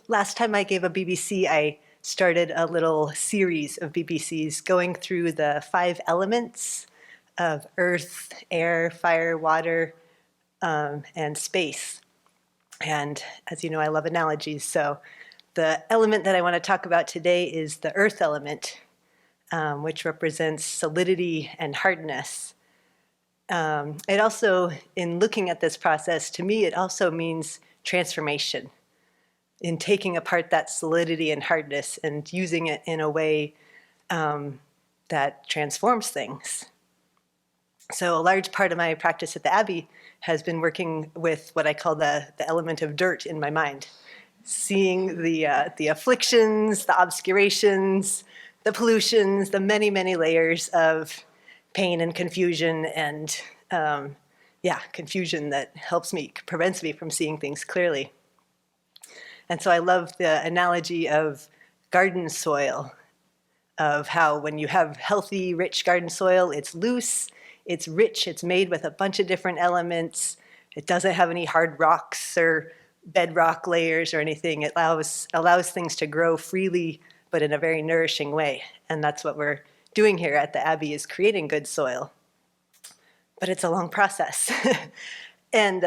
last time I gave a BBC, I started a little series of BBCs going through the 5 elements of earth, air, fire, water, and space. And as you know, I love analogies. So the element that I want to talk about today is the earth element, which represents solidity and hardness. It also, in looking at this process, to me, it also means transformation, in taking apart that solidity and hardness and using it in a way that transforms things. So a large part of my practice at the Abbey has been working with what I call the element of dirt in my mind, seeing the afflictions, the obscurations, the pollutions, the many, many layers of pain and confusion and confusion that prevents me from seeing things clearly. And so I love the analogy of garden soil, of how when you have healthy, rich garden soil, it's loose, it's rich, it's made with a bunch of different elements. It doesn't have any hard rocks or bedrock layers or anything. It allows things to grow freely, but in a very nourishing way. And that's what we're doing here at the Abbey, is creating good soil. But it's a long process. And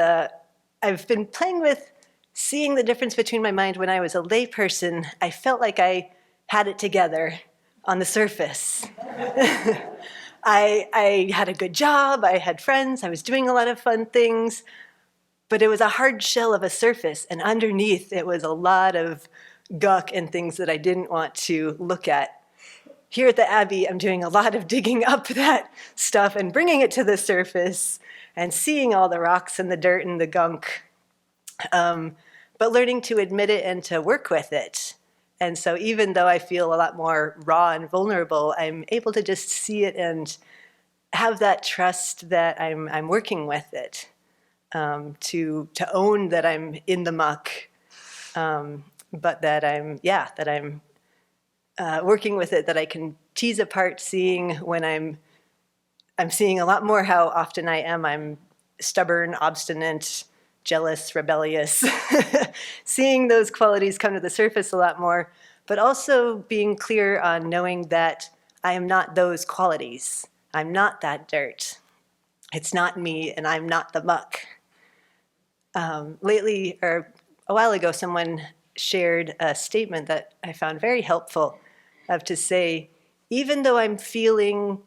I've been playing with seeing the difference between my mind. When I was a layperson, I felt like I had it together on the surface. I had a good job, I had friends, I was doing a lot of fun things, but it was a hard shell of a surface, and underneath it was a lot of gunk and things that I didn't want to look at. Here at the Abbey, I'm doing a lot of digging up that stuff and bringing it to the surface and seeing all the rocks and the dirt and the gunk, but learning to admit it and to work with it. And so even though I feel a lot more raw and vulnerable, I'm able to just see it and have that trust that I'm working with it, to own that I'm in the muck, but that I'm working with it, that I can tease apart, seeing when I'm seeing a lot more how often I'm stubborn, obstinate, jealous, rebellious, seeing those qualities come to the surface a lot more, but also being clear on knowing that I am not those qualities. I'm not that dirt. It's not me, and I'm not the muck. Lately, or a while ago, someone shared a statement that I found very helpful, of to say, even though I'm feeling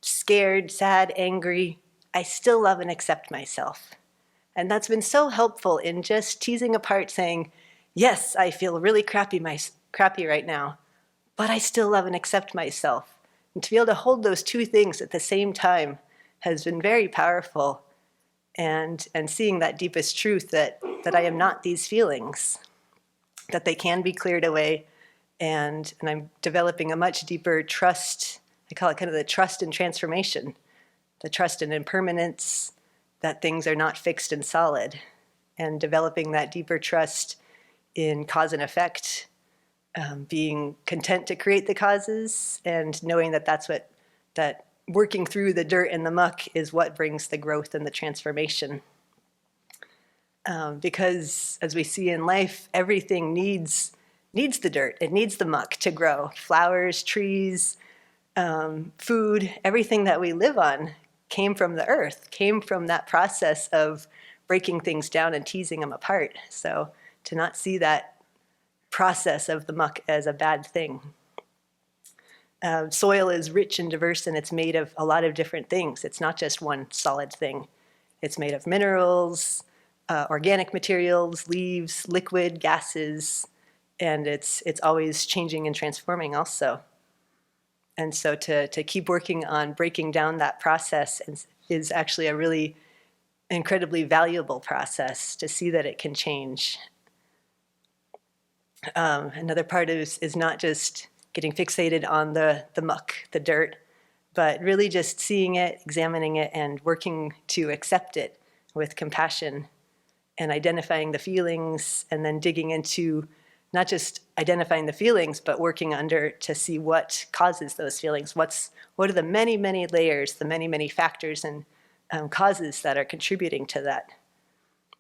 scared, sad, angry, I still love and accept myself. And that's been so helpful in just teasing apart, saying, yes, I feel really crappy right now, but I still love and accept myself. And to be able to hold those two things at the same time has been very powerful. And seeing that deepest truth that I am not these feelings, that they can be cleared away. And I'm developing a much deeper trust. I call it kind of the trust in transformation, the trust in impermanence, that things are not fixed and solid, and developing that deeper trust in cause and effect, being content to create the causes, and knowing that working through the dirt and the muck is what brings the growth and the transformation. Because as we see in life, everything needs the dirt, it needs the muck to grow. Flowers, trees, food, everything that we live on came from the earth, came from that process of breaking things down and teasing them apart. So to not see that process of the muck as a bad thing. Soil is rich and diverse, and it's made of a lot of different things. It's not just one solid thing. It's made of minerals, organic materials, leaves, liquid, gases, and it's always changing and transforming also. And so to keep working on breaking down that process is actually a really incredibly valuable process, to see that it can change. Another part is not just getting fixated on the muck, the dirt, but really just seeing it, examining it, and working to accept it with compassion, and identifying the feelings, and then digging into not just identifying the feelings, but working under to see what causes those feelings. What are the many, many layers, the many, many factors and causes that are contributing to that.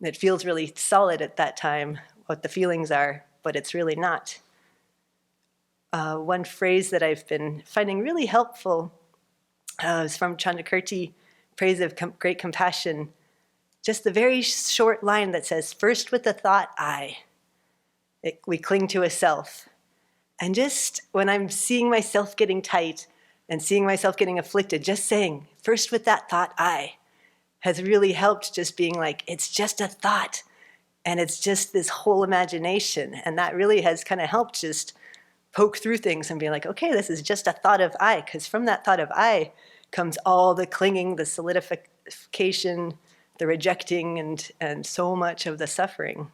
It feels really solid at that time, what the feelings are, but it's really not. One phrase that I've been finding really helpful is from Chandrakirti, Praise of Great Compassion. Just the very short line that says, first with the thought, I. We cling to a self. And just when I'm seeing myself getting tight and seeing myself getting afflicted, just saying, first with that thought, I, has really helped, just being like, it's just a thought. And it's just this whole imagination. And that really has kind of helped just poke through things and be like, okay, this is just a thought of I, because from that thought of I comes all the clinging, the solidification, the rejecting, and so much of the suffering.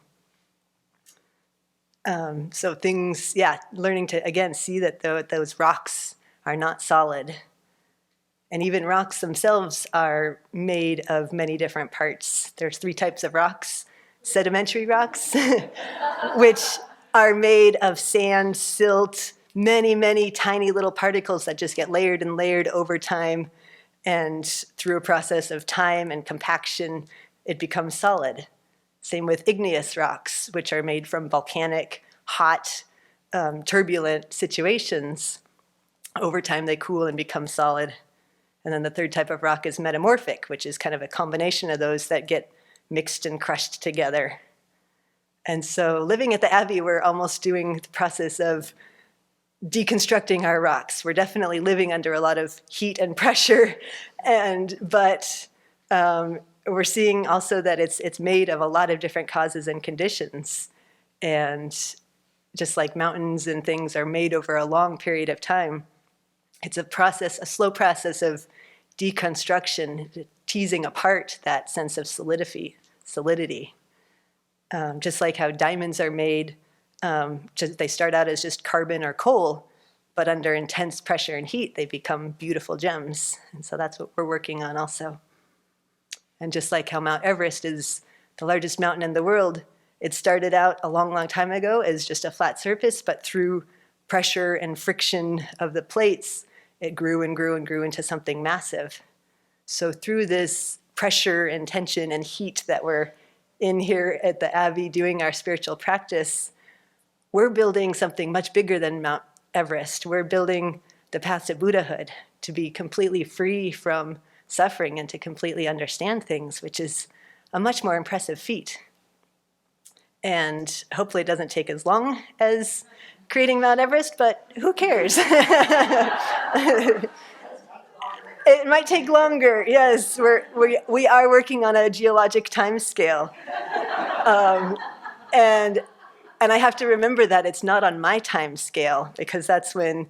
So things, learning to, again, see that those rocks are not solid. And even rocks themselves are made of many different parts. There's 3 types of rocks. Sedimentary rocks, which are made of sand, silt, many, many tiny little particles that just get layered and layered over time. And through a process of time and compaction, it becomes solid. Same with igneous rocks, which are made from volcanic, hot, turbulent situations. Over time, they cool and become solid. And then the 3rd type of rock is metamorphic, which is kind of a combination of those that get mixed and crushed together. And so living at the Abbey, we're almost doing the process of deconstructing our rocks. We're definitely living under a lot of heat and pressure, but we're seeing also that it's made of a lot of different causes and conditions. And just like mountains and things are made over a long period of time, it's a process, a slow process of deconstruction, teasing apart that sense of solidity. Just like how diamonds are made, they start out as just carbon or coal, but under intense pressure and heat, they become beautiful gems. And so that's what we're working on also. And just like how Mount Everest is the largest mountain in the world, it started out a long, long time ago as just a flat surface, but through pressure and friction of the plates, it grew and grew and grew into something massive. So through this pressure and tension and heat that we're in here at the Abbey doing our spiritual practice, we're building something much bigger than Mount Everest. We're building the path to Buddhahood, to be completely free from suffering and to completely understand things, which is a much more impressive feat. And hopefully it doesn't take as long as creating Mount Everest, but who cares? It might take longer, yes. We are working on a geologic time scale. And I have to remember that it's not on my time scale, because that's when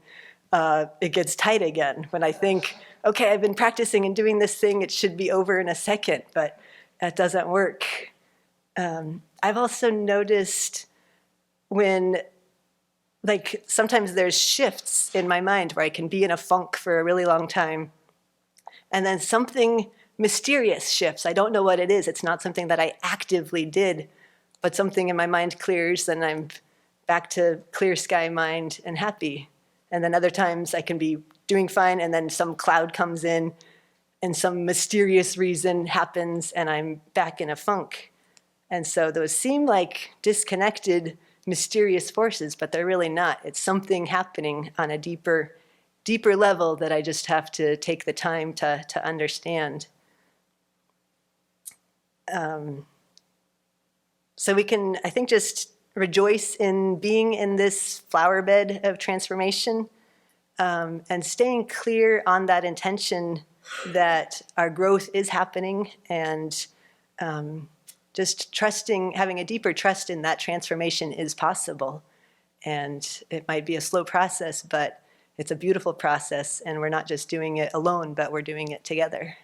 it gets tight again. When I think, okay, I've been practicing and doing this thing, it should be over in a second, but that doesn't work. I've also noticed when, like, sometimes there's shifts in my mind where I can be in a funk for a really long time, and then something mysterious shifts. I don't know what it is. It's not something that I actively did, but something in my mind clears, and I'm back to clear sky mind and happy. And then other times I can be doing fine, and then some cloud comes in, and some mysterious reason happens, and I'm back in a funk. And so those seem like disconnected, mysterious forces, but they're really not. It's something happening on a deeper level that I just have to take the time to understand. So we can, I think, just rejoice in being in this flower bed of transformation, and staying clear on that intention that our growth is happening, and just trusting, having a deeper trust in that transformation is possible. And it might be a slow process, but it's a beautiful process, and we're not just doing it alone, but we're doing it together.